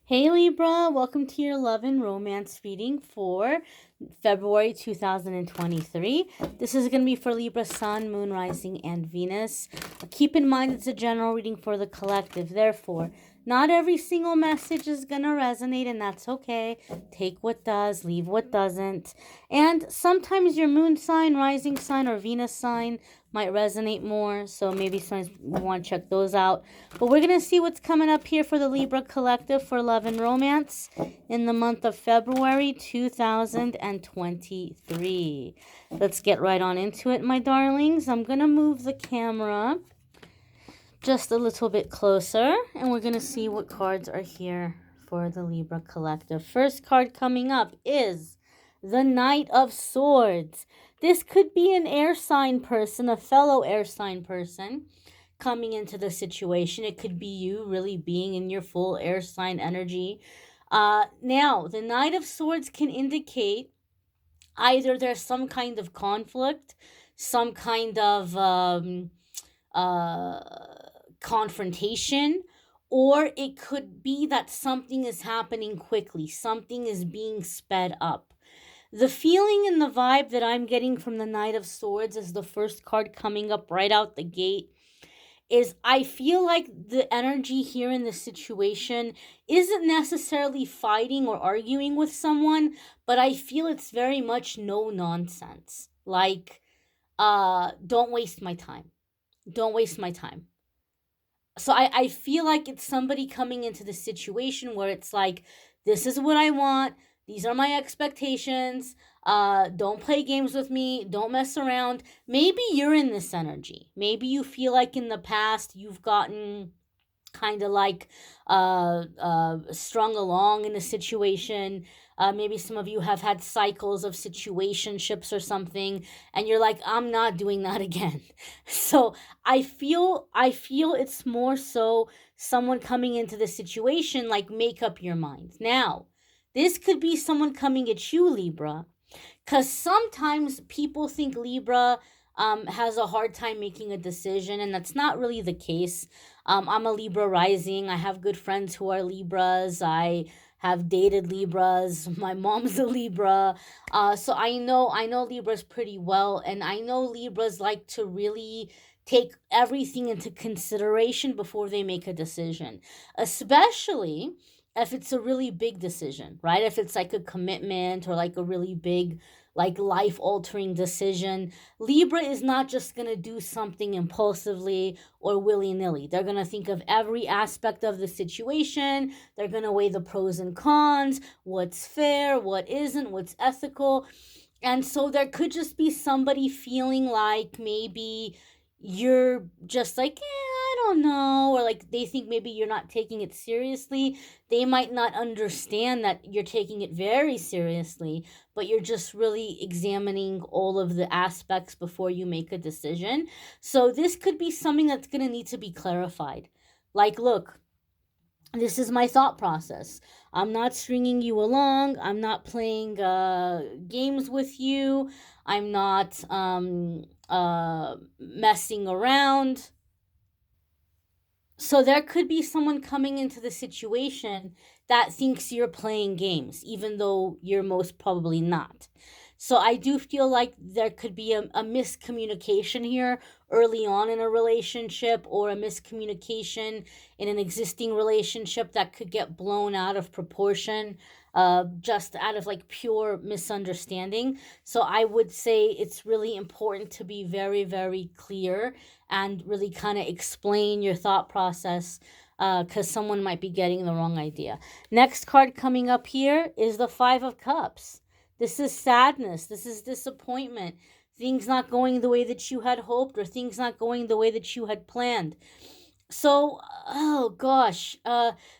Hey Libra, welcome to your love and romance reading for February 2023. This is going to be for Libra, Sun, Moon, Rising, and Venus. Keep in mind it's a general reading for the collective. Therefore, not every single message is going to resonate, and that's okay. Take what does, leave what doesn't. And sometimes your moon sign, rising sign, or Venus sign might resonate more, so maybe sometimes we want to check those out. But we're going to see what's coming up here for the Libra collective for love and romance in the month of February 2023. Let's get right on into it, my darlings. I'm going to move the camera just a little bit closer, and we're going to see what cards are here for the Libra collective. First card coming up is the Knight of Swords. This could be an air sign person, a fellow air sign person coming into the situation. It could be you really being in your full air sign energy. Now, the Knight of Swords can indicate either there's some kind of conflict, some kind of confrontation, or it could be that something is happening quickly, something is being sped up. The feeling and the vibe that I'm getting from the Knight of Swords is the first card coming up right out the gate is I feel like the energy here in the situation isn't necessarily fighting or arguing with someone, but I feel it's very much no nonsense. Like, don't waste my time. Don't waste my time. So I feel like it's somebody coming into the situation where it's like, this is what I want. These are my expectations. Don't play games with me. Don't mess around. Maybe you're in this energy. Maybe you feel like in the past you've gotten kind of like strung along in a situation. Maybe some of you have had cycles of situationships or something, and you're like, I'm not doing that again. So I feel it's more so someone coming into the situation, like, make up your mind. Now, this could be someone coming at you, Libra, because sometimes people think Libra has a hard time making a decision, and that's not really the case. I'm a Libra rising. I have good friends who are Libras. I have dated Libras. My mom's a Libra. So I know Libras pretty well, and I know Libras like to really take everything into consideration before they make a decision, especially if it's a really big decision, right? If it's like a commitment or like a really big, like, life altering decision. Libra is not just going to do something impulsively or willy nilly. They're going to think of every aspect of the situation. They're going to weigh the pros and cons, what's fair, what isn't, what's ethical. And so there could just be somebody feeling like maybe you're just like, I don't know, or like they think maybe you're not taking it seriously. They might not understand that you're taking it very seriously, but you're just really examining all of the aspects before you make a decision. So this could be something that's going to need to be clarified. Like, look, this is my thought process. I'm not stringing you along. I'm not playing games with you. I'm not messing around. So there could be someone coming into the situation that thinks you're playing games, even though you're most probably not. So I do feel like there could be a miscommunication here early on in a relationship, or a miscommunication in an existing relationship that could get blown out of proportion, just out of like pure misunderstanding. So I would say it's really important to be very, very clear and really kind of explain your thought process, because someone might be getting the wrong idea. Next card coming up here is the Five of Cups. This is sadness. This is disappointment. Things not going the way that you had hoped, or things not going the way that you had planned. So, oh gosh,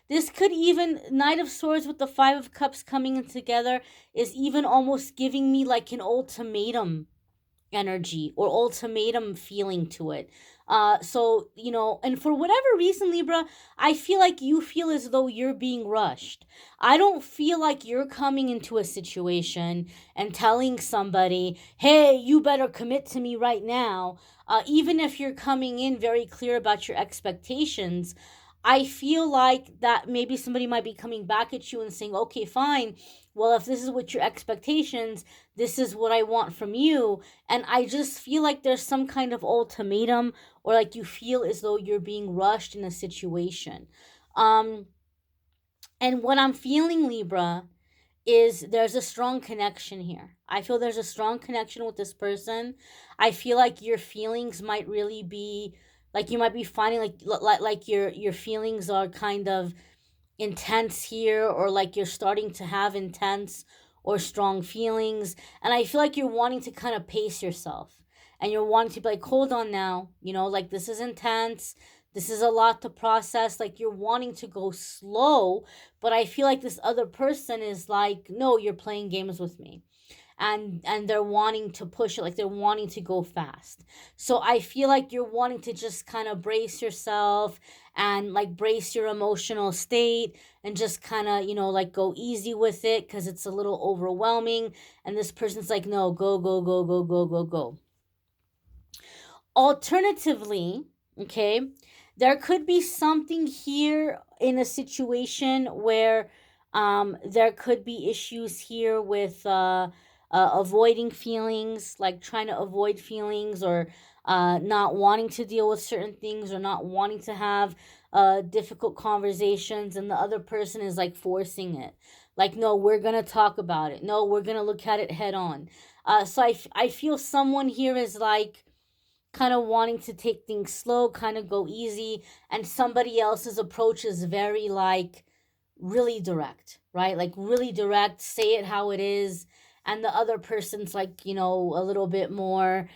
this could even, Knight of Swords with the Five of Cups coming in together is even almost giving me like an ultimatum energy or ultimatum feeling to it. So, and for whatever reason, Libra, I feel like you feel as though you're being rushed. I don't feel like you're coming into a situation and telling somebody, hey, you better commit to me right now. Even if you're coming in very clear about your expectations, I feel like that maybe somebody might be coming back at you and saying, okay, fine. Well, if this is what your expectations, this is what I want from you. And I just feel like there's some kind of ultimatum, or like you feel as though you're being rushed in a situation. Um, and what I'm feeling, Libra, is there's a strong connection here. I feel there's a strong connection with this person. I feel like your feelings might really be like you might be finding like your feelings are kind of intense here, or like you're starting to have intense or strong feelings, and I feel like you're wanting to kind of pace yourself, and you're wanting to be like, hold on now, like this is intense, this is a lot to process, like you're wanting to go slow, but I feel like this other person is like, no, you're playing games with me, and they're wanting to push it, like they're wanting to go fast. So I feel like you're wanting to just kind of brace yourself and like brace your emotional state, and just kind of, like go easy with it because it's a little overwhelming, and this person's like, no, go go go go go go go. Alternatively, okay, there could be something here in a situation where there could be issues here with avoiding feelings, like trying to avoid feelings, or not wanting to deal with certain things, or not wanting to have difficult conversations, and the other person is like forcing it. Like, no, we're going to talk about it. No, we're going to look at it head on. So I feel someone here is like, kind of wanting to take things slow, kind of go easy, and somebody else's approach is very like really direct, right? Like really direct, say it how it is, and the other person's like, a little bit more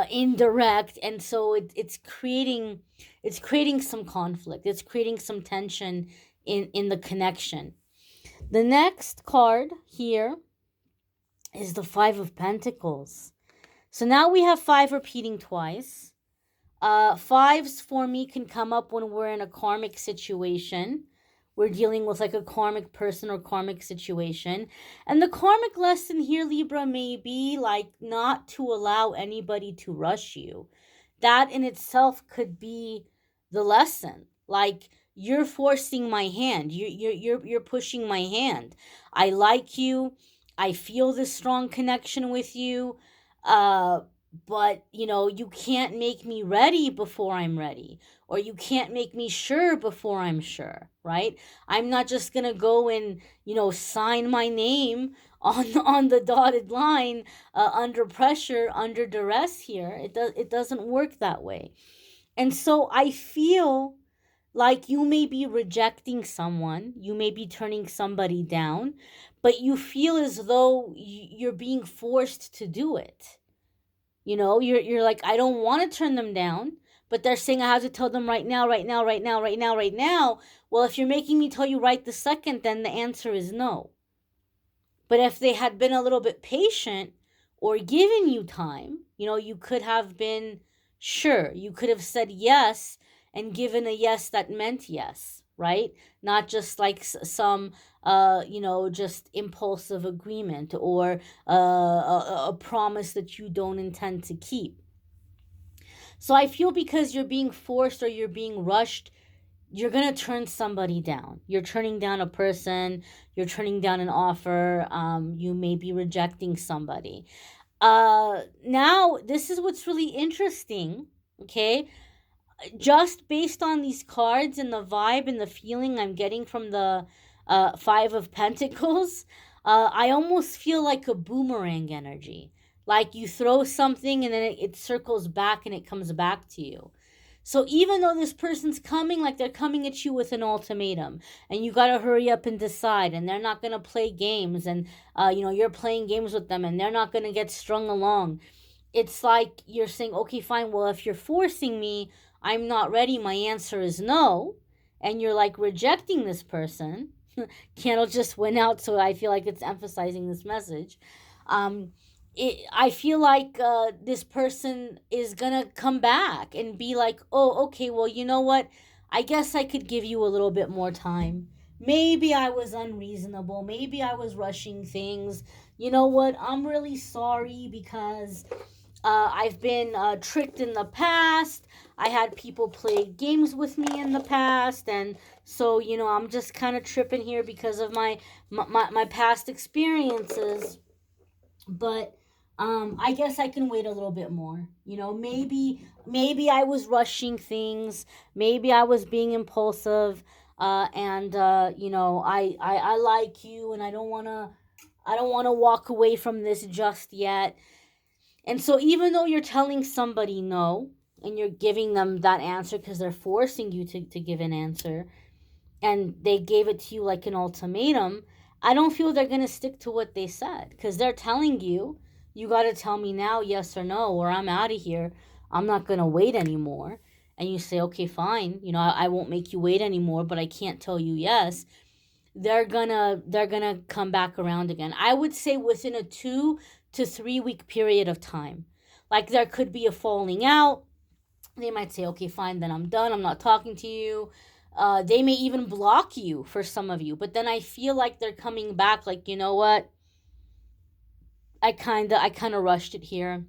indirect, and so it's creating some conflict. It's creating some tension in the connection. The next card here is the 5 of Pentacles. So now we have 5 repeating twice. Fives for me can come up when we're in a karmic situation. We're dealing with like a karmic person or karmic situation. And the karmic lesson here, Libra, may be like not to allow anybody to rush you. That in itself could be the lesson. Like, you're forcing my hand. You're pushing my hand. I like you. I feel this strong connection with you. Uh but you can't make me ready before I'm ready, or you can't make me sure before I'm sure, right? I'm not just gonna go and sign my name on the dotted line under pressure, under duress here. It doesn't work that way. And so I feel like you may be rejecting someone, you may be turning somebody down, but you feel as though you're being forced to do it. You're like, I don't want to turn them down, but they're saying I have to tell them right now, right now, right now, right now, right now. Well, if you're making me tell you right the second, then the answer is no. But if they had been a little bit patient or given you time, you could have been sure. You could have said yes and given a yes that meant yes, right? Not just like some just impulsive agreement, or a promise that you don't intend to keep. So I feel because you're being forced or you're being rushed, you're going to turn somebody down. You're turning down a person, you're turning down an offer, you may be rejecting somebody. Now, this is what's really interesting, okay? Just based on these cards and the vibe and the feeling I'm getting from the 5 of Pentacles, I almost feel like a boomerang energy. Like you throw something and then it circles back and it comes back to you. So even though this person's coming, like they're coming at you with an ultimatum, and you got to hurry up and decide, and they're not going to play games, and you're playing games with them, and they're not going to get strung along. It's like you're saying, okay, fine, well, if you're forcing me, I'm not ready, my answer is no, and you're like rejecting this person. Candle just went out, so I feel like it's emphasizing this message. I feel like this person is gonna come back and be like, oh, okay, well, you know what? I guess I could give you a little bit more time. Maybe I was unreasonable. Maybe I was rushing things. You know what? I'm really sorry because I've been tricked in the past. I had people play games with me in the past, and so I'm just kind of tripping here because of my past experiences. But I guess I can wait a little bit more. Maybe I was rushing things. Maybe I was being impulsive. And I like you, and I don't want to walk away from this just yet. And so, even though you're telling somebody no, and you're giving them that answer because they're forcing you to give an answer, and they gave it to you like an ultimatum, I don't feel they're going to stick to what they said because they're telling you, you got to tell me now, yes or no, or I'm out of here. I'm not going to wait anymore. And you say, okay, fine. I won't make you wait anymore, but I can't tell you yes. They're gonna come back around again. I would say within a 2 to 3 week period of time. Like there could be a falling out. They might say, okay, fine, then I'm done. I'm not talking to you. They may even block you for some of you. But then I feel like they're coming back like, you know what? I kinda rushed it here.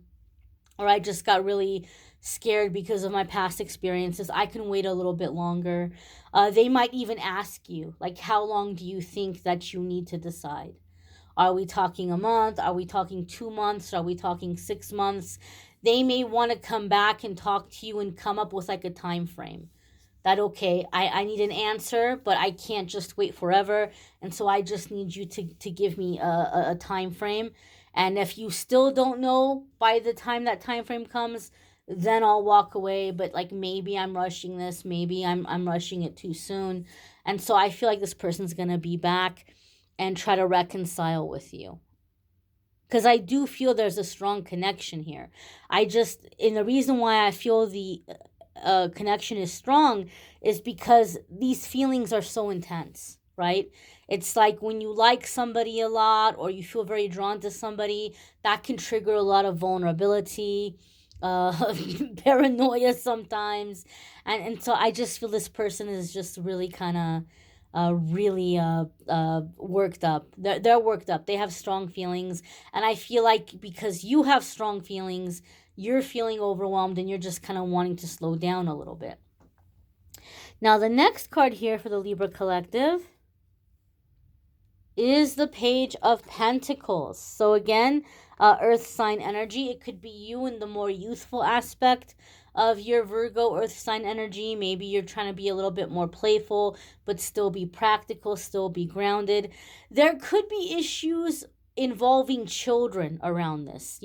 Or I just got really scared because of my past experiences. I can wait a little bit longer. They might even ask you, like, how long do you think that you need to decide? Are we talking a month? Are we talking 2 months? Are we talking 6 months? They may want to come back and talk to you and come up with like a time frame that, okay, I need an answer, but I can't just wait forever. And so I just need you to give me a time frame. And if you still don't know by the time that time frame comes, then I'll walk away. But like maybe I'm rushing this, maybe I'm rushing it too soon. And so I feel like this person's gonna be back and try to reconcile with you. Because I do feel there's a strong connection here. And the reason why I feel the connection is strong is because these feelings are so intense, right? It's like when you like somebody a lot or you feel very drawn to somebody, that can trigger a lot of vulnerability, paranoia sometimes. And so I just feel this person is just really kind of really worked up. They're worked up. They have strong feelings. And I feel like because you have strong feelings, you're feeling overwhelmed and you're just kind of wanting to slow down a little bit. Now, the next card here for the Libra Collective is the Page of Pentacles. So, again, Earth sign energy. It could be you in the more youthful aspect of your Virgo Earth sign energy. Maybe you're trying to be a little bit more playful, but still be practical, still be grounded. There could be issues involving children around this,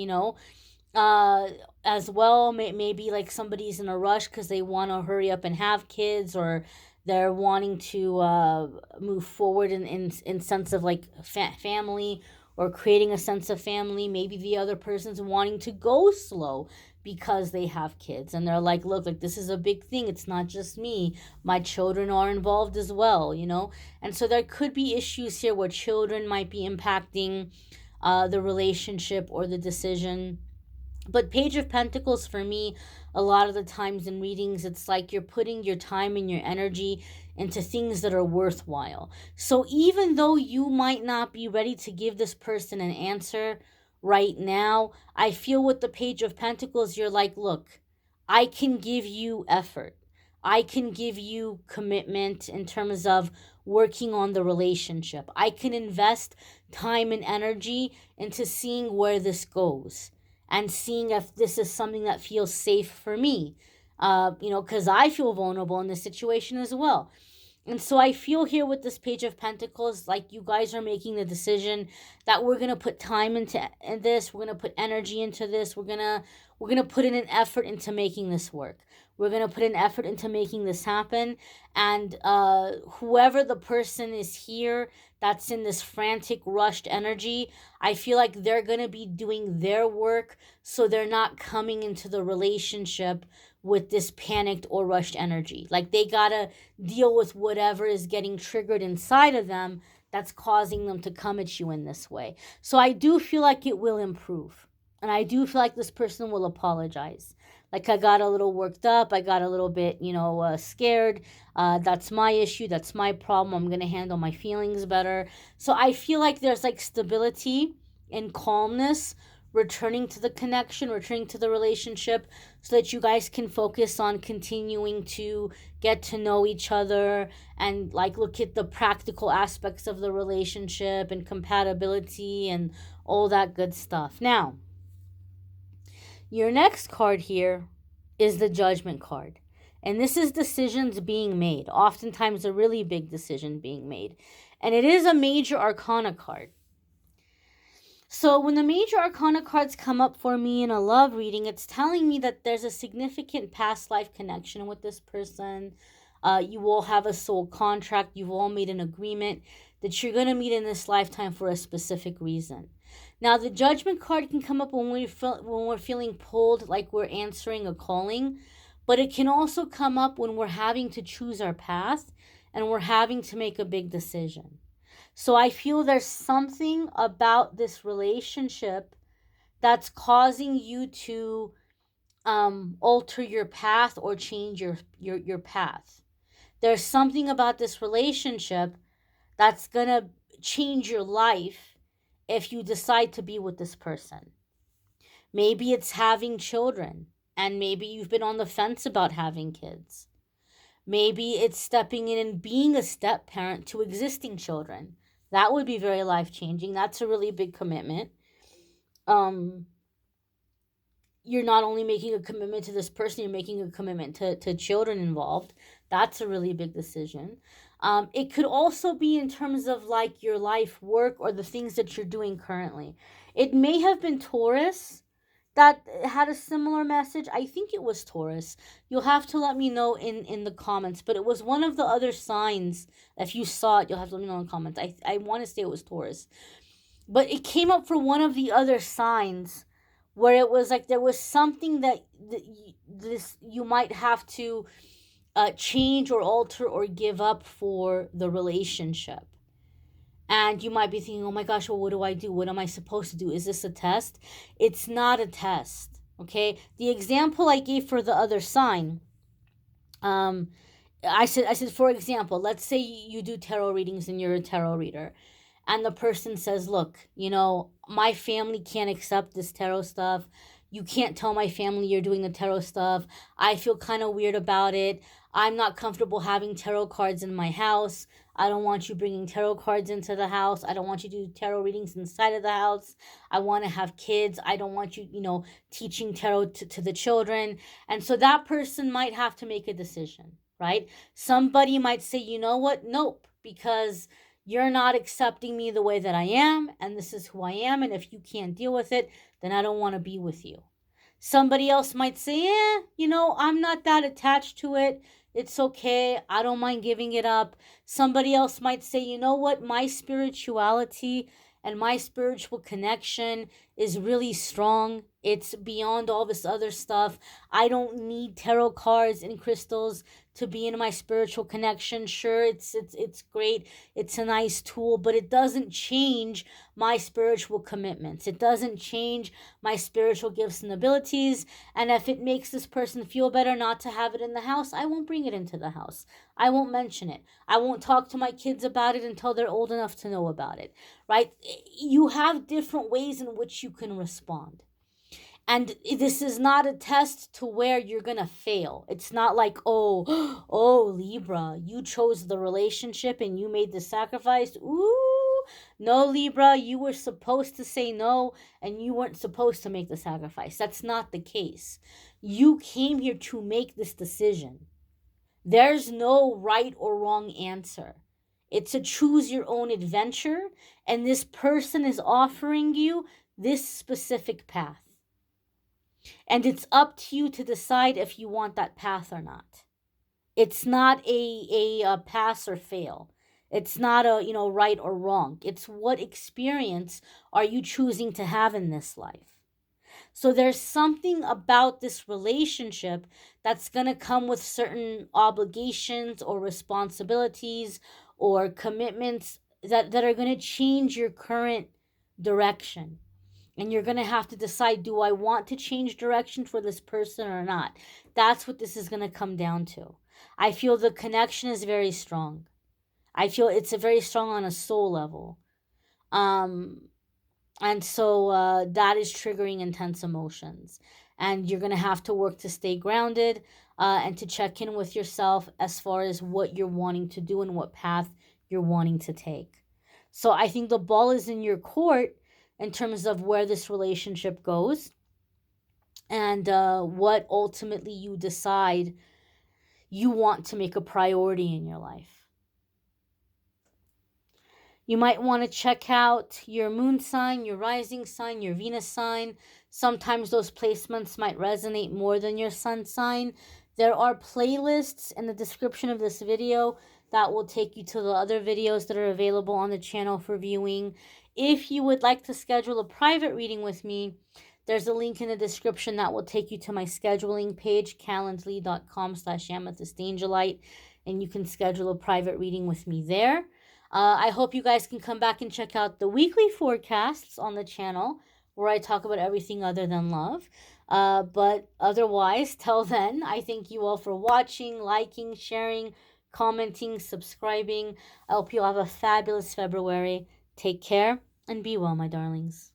uh as well. Maybe like somebody's in a rush because they want to hurry up and have kids, or they're wanting to move forward in sense of like family, or creating a sense of family. Maybe the other person's wanting to go slow because they have kids and they're like this is a big thing. It's not just me, my children are involved as well. And so there could be issues here where children might be impacting the relationship or the decision. But Page of Pentacles for me, a lot of the times in readings, it's like you're putting your time and your energy into things that are worthwhile. So even though you might not be ready to give this person an answer right now, I feel with the Page of Pentacles, you're like, look, I can give you effort. I can give you commitment in terms of working on the relationship. I can invest time and energy into seeing where this goes and seeing if this is something that feels safe for me. Because I feel vulnerable in this situation as well. And so I feel here with this Page of Pentacles, like you guys are making the decision that we're gonna put time into this, we're gonna put energy into this, we're gonna put in an effort into making this work. We're gonna put an effort into making this happen. And whoever the person is here that's in this frantic, rushed energy, I feel like they're gonna be doing their work, so they're not coming into the relationship with this panicked or rushed energy. Like they gotta deal with whatever is getting triggered inside of them that's causing them to come at you in this way. So I do feel like it will improve. And I do feel like this person will apologize. Like I got a little worked up. I got a little bit, scared. That's my issue. That's my problem. I'm going to handle my feelings better. So I feel like there's like stability and calmness returning to the connection, returning to the relationship, so that you guys can focus on continuing to get to know each other and like look at the practical aspects of the relationship and compatibility and all that good stuff. Now, your next card here is the Judgment card. And this is decisions being made, oftentimes a really big decision being made. And it is a major arcana card. So when the major arcana cards come up for me in a love reading, it's telling me that there's a significant past life connection with this person. You all have a soul contract. You've all made an agreement that you're going to meet in this lifetime for a specific reason. Now, the Judgment card can come up when we're feeling pulled, like we're answering a calling, but it can also come up when we're having to choose our path and we're having to make a big decision. So I feel there's something about this relationship that's causing you to alter your path or change your path. There's something about this relationship that's going to change your life if you decide to be with this person. Maybe it's having children, and maybe you've been on the fence about having kids. Maybe it's stepping in and being a step parent to existing children. That would be very life-changing. That's a really big commitment. You're not only making a commitment to this person, you're making a commitment to children involved. That's a really big decision. It could also be in terms of like your life work or the things that you're doing currently. It may have been Taurus that had a similar message. I think it was Taurus. You'll have to let me know in the comments, but it was one of the other signs. If you saw it, you'll have to let me know in the comments. I want to say it was Taurus. But it came up for one of the other signs where it was like there was something that you might have to change or alter or give up for the relationship. And you might be thinking, oh my gosh, well, what do I do? What am I supposed to do? Is this a test? It's not a test, okay? The example I gave for the other sign, I said, for example, let's say you do tarot readings and you're a tarot reader. And the person says, look, my family can't accept this tarot stuff. You can't tell my family you're doing the tarot stuff. I feel kind of weird about it. I'm not comfortable having tarot cards in my house. I don't want you bringing tarot cards into the house. I don't want you to do tarot readings inside of the house. I want to have kids. I don't want you, teaching tarot to the children. And so that person might have to make a decision, right? Somebody might say, you know what? Nope, because you're not accepting me the way that I am, and this is who I am, and if you can't deal with it, then I don't want to be with you. Somebody else might say, I'm not that attached to it. It's okay. I don't mind giving it up. Somebody else might say, you know what? My spirituality and my spiritual connection is really strong. It's beyond all this other stuff. I don't need tarot cards and crystals to be in my spiritual connection. Sure, it's great. It's a nice tool, but it doesn't change my spiritual commitments. It doesn't change my spiritual gifts and abilities. And if it makes this person feel better not to have it in the house, I won't bring it into the house. I won't mention it. I won't talk to my kids about it until they're old enough to know about it, right? You have different ways in which you can respond. And this is not a test to where you're going to fail. It's not like, oh, Libra, you chose the relationship and you made the sacrifice. Ooh, no, Libra, you were supposed to say no and you weren't supposed to make the sacrifice. That's not the case. You came here to make this decision. There's no right or wrong answer. It's a choose your own adventure, and this person is offering you this specific path. And it's up to you to decide if you want that path or not. It's not a pass or fail. It's not a, right or wrong. It's what experience are you choosing to have in this life. So there's something about this relationship that's going to come with certain obligations or responsibilities or commitments that are going to change your current direction. And you're going to have to decide, do I want to change direction for this person or not? That's what this is going to come down to. I feel the connection is very strong. I feel it's a very strong on a soul level. And so that is triggering intense emotions. And you're going to have to work to stay grounded and to check in with yourself as far as what you're wanting to do and what path you're wanting to take. So I think the ball is in your court in terms of where this relationship goes and what ultimately you decide you want to make a priority in your life. You might want to check out your moon sign, your rising sign, your Venus sign. Sometimes those placements might resonate more than your sun sign. There are playlists in the description of this video that will take you to the other videos that are available on the channel for viewing. If you would like to schedule a private reading with me, there's a link in the description that will take you to my scheduling page, calendly.com/amethystangelite, and you can schedule a private reading with me there. I hope you guys can come back and check out the weekly forecasts on the channel where I talk about everything other than love. But otherwise, till then, I thank you all for watching, liking, sharing, commenting, subscribing. I hope you all have a fabulous February. Take care and be well, my darlings.